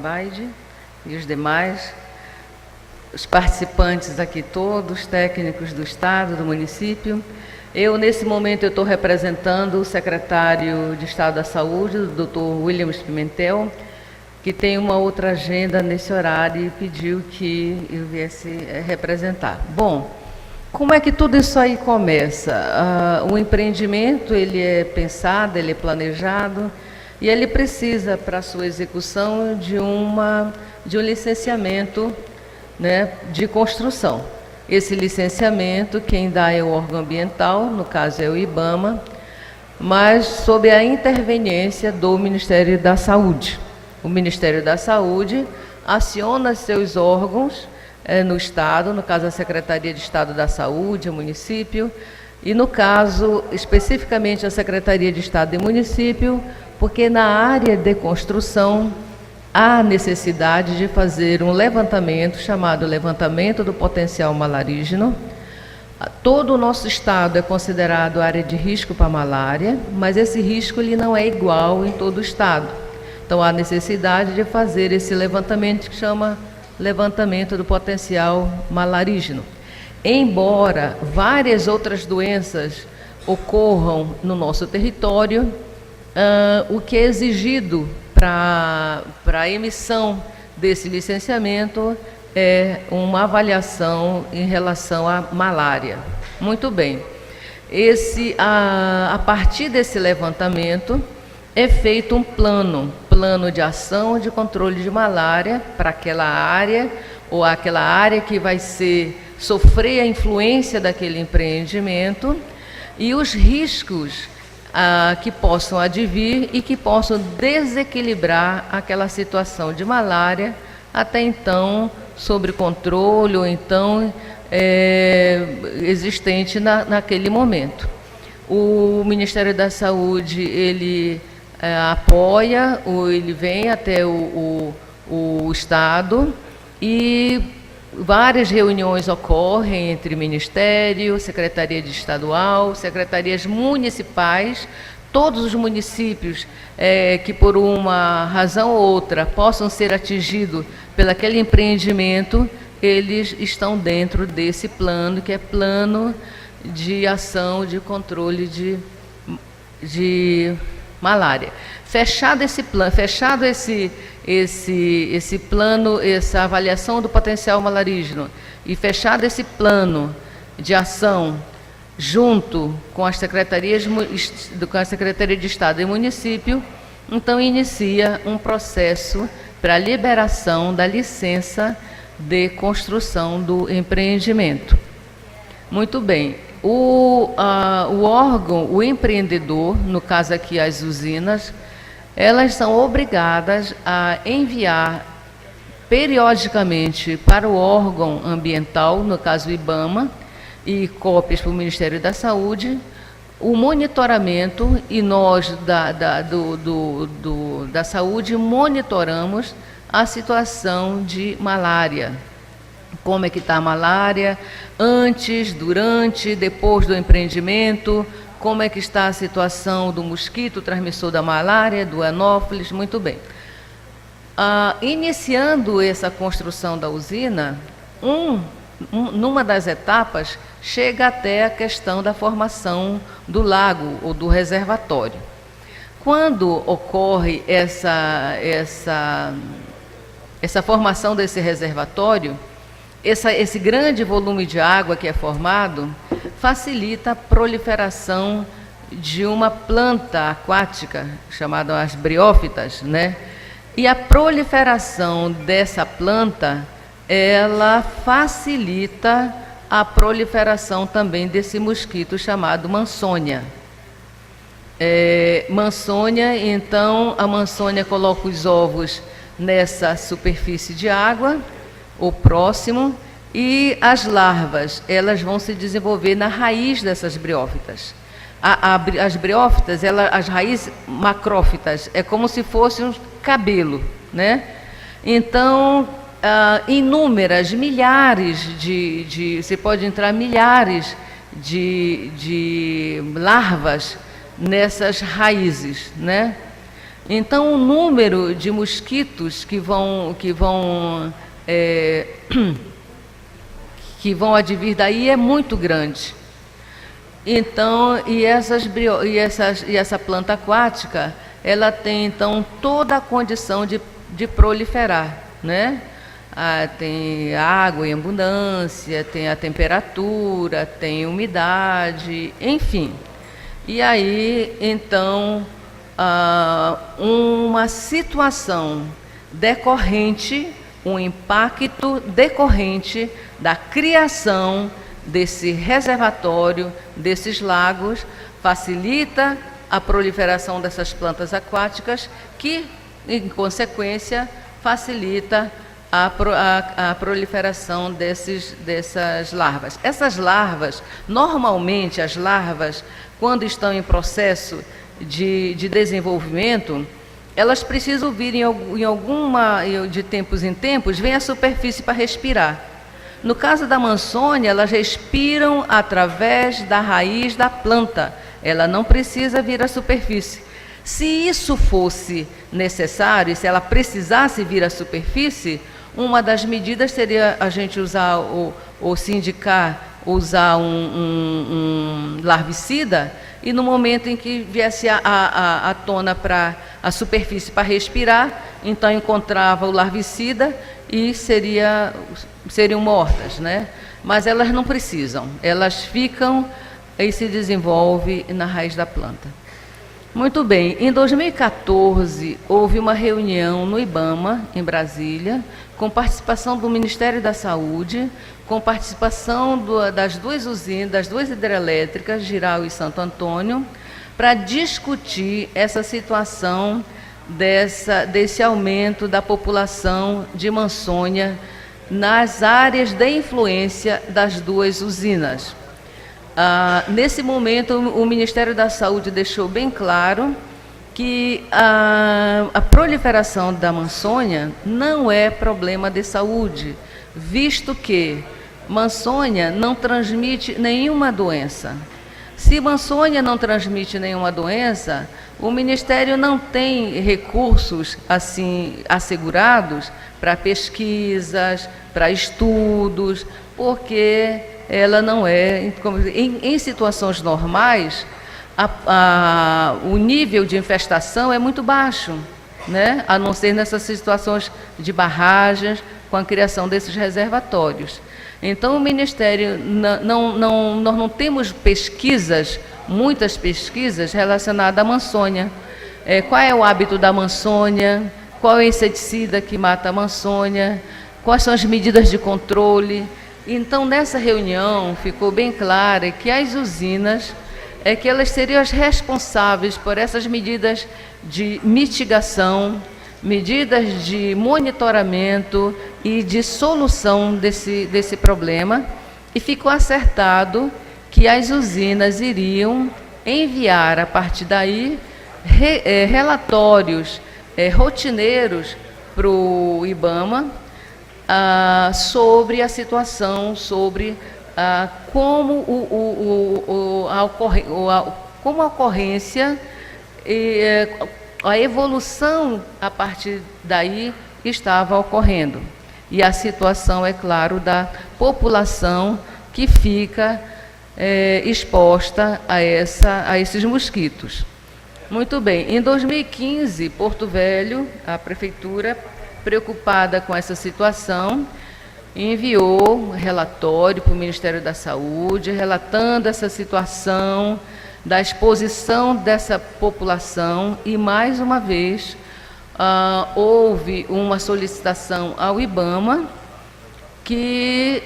Abaide e os demais, os participantes aqui todos, técnicos do Estado, do município. Eu, nesse momento, estou representando o secretário de Estado da Saúde, o Dr. Williams Pimentel, que tem uma outra agenda nesse horário e pediu que eu viesse representar. Bom, como é que tudo isso aí começa? O empreendimento, ele é pensado, ele é planejado, e ele precisa, para sua execução, de um licenciamento, né, de construção. Esse licenciamento, quem dá é o órgão ambiental, no caso é o IBAMA, mas sob a interveniência do Ministério da Saúde. O Ministério da Saúde aciona seus órgãos no Estado, no caso a Secretaria de Estado da Saúde, o município, e no caso, especificamente a Secretaria de Estado e Município, porque na área de construção há necessidade de fazer um levantamento, chamado levantamento do potencial malarígeno. Todo o nosso estado é considerado área de risco para malária, mas esse risco ele não é igual em todo o estado. Então, há necessidade de fazer esse levantamento, que chama levantamento do potencial malarígeno. Embora várias outras doenças ocorram no nosso território, o que é exigido para a emissão desse licenciamento é uma avaliação em relação à malária. Muito bem. A partir desse levantamento, é feito um plano de ação de controle de malária para aquela área, ou aquela área que vai sofrer a influência daquele empreendimento, e os riscos que possam advir e que possam desequilibrar aquela situação de malária, até então sob controle, ou então existente naquele momento. O Ministério da Saúde, ele apoia, ou ele vem até o Estado, e várias reuniões ocorrem entre Ministério, Secretaria de Estadual, Secretarias Municipais. Todos os municípios que por uma razão ou outra possam ser atingidos pelo aquele empreendimento, eles estão dentro desse plano, que é plano de ação de controle de malária. Fechado esse plano, esse plano, essa avaliação do potencial malarígeno, e fechado esse plano de ação junto com as secretarias, com a Secretaria de Estado e Município, então inicia um processo para a liberação da licença de construção do empreendimento. Muito bem. O órgão, o empreendedor, no caso aqui as usinas, elas são obrigadas a enviar periodicamente para o órgão ambiental, no caso o IBAMA, e cópias para o Ministério da Saúde, o monitoramento, e nós da saúde monitoramos a situação de malária. Como é que está a malária, antes, durante, depois do empreendimento, como é que está a situação do mosquito transmissor da malária, do anófeles. Muito bem. Iniciando essa construção da usina, numa das etapas, chega até a questão da formação do lago ou do reservatório. Quando ocorre essa formação desse reservatório, esse grande volume de água que é formado facilita a proliferação de uma planta aquática chamada as briófitas, né? E a proliferação dessa planta, ela facilita a proliferação também desse mosquito chamado Mansônia. Então a Mansônia coloca os ovos nessa superfície de água, ou próximo, e as larvas, elas vão se desenvolver na raiz dessas briófitas. As briófitas, as raízes macrófitas, é como se fosse um cabelo, né? Então, inúmeras, milhares você pode entrar milhares de larvas nessas raízes, né? Então, o número de mosquitos que vão advir daí é muito grande. Então, essa planta aquática, ela tem então toda a condição de proliferar, né? Tem água em abundância, tem a temperatura, tem umidade, enfim. E aí, então, uma situação decorrente, um impacto decorrente da criação desse reservatório, desses lagos, facilita a proliferação dessas plantas aquáticas, que, em consequência, facilita a proliferação dessas larvas. Essas larvas, normalmente as larvas, quando estão em processo de desenvolvimento, elas precisam vir de tempos em tempos, vem à superfície para respirar. No caso da Mansônia, elas respiram através da raiz da planta, ela não precisa vir à superfície. Se isso fosse necessário, se ela precisasse vir à superfície, uma das medidas seria a gente usar, ou se indicar, usar um larvicida, e no momento em que viesse a tona para a superfície para respirar, então encontrava o larvicida e seriam mortas, né? Mas elas não precisam, elas ficam e se desenvolvem na raiz da planta. Muito bem, em 2014 houve uma reunião no IBAMA, em Brasília, com participação do Ministério da Saúde, com participação das duas usinas, das duas hidrelétricas, Jirau e Santo Antônio, para discutir essa situação desse aumento da população de Mansônia nas áreas de influência das duas usinas. Nesse momento, o Ministério da Saúde deixou bem claro que a proliferação da Mansônia não é problema de saúde, visto que Mansônia não transmite nenhuma doença. Se Mansônia não transmite nenhuma doença, o Ministério não tem recursos assim assegurados para pesquisas, para estudos, porque ela não é, em situações normais, o nível de infestação é muito baixo, né? A não ser nessas situações de barragens, com a criação desses reservatórios. Então, o Ministério, nós não temos pesquisas, muitas pesquisas relacionadas à Mansônia. Qual é o hábito da Mansônia? Qual é o inseticida que mata a Mansônia? Quais são as medidas de controle? Então, nessa reunião, ficou bem claro que as usinas, que elas seriam as responsáveis por essas medidas de mitigação, medidas de monitoramento e de solução desse problema, e ficou acertado que as usinas iriam enviar, a partir daí, relatórios rotineiros para o IBAMA sobre a situação, sobre como a ocorrência e a evolução a partir daí estava ocorrendo. E a situação, é claro, da população que fica exposta a esses mosquitos. Muito bem, em 2015, Porto Velho, a prefeitura, preocupada com essa situação, enviou um relatório para o Ministério da Saúde, relatando essa situação da exposição dessa população, e, mais uma vez, houve uma solicitação ao IBAMA que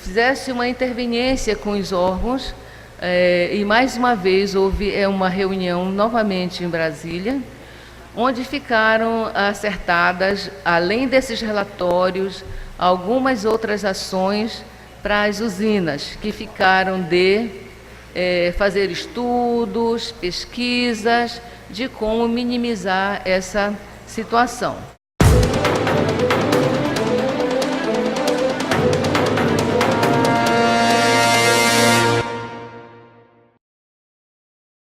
fizesse uma interveniência com os órgãos, e, mais uma vez, houve uma reunião novamente em Brasília, onde ficaram acertadas, além desses relatórios, algumas outras ações para as usinas, que ficaram de fazer estudos, pesquisas, de como minimizar essa situação.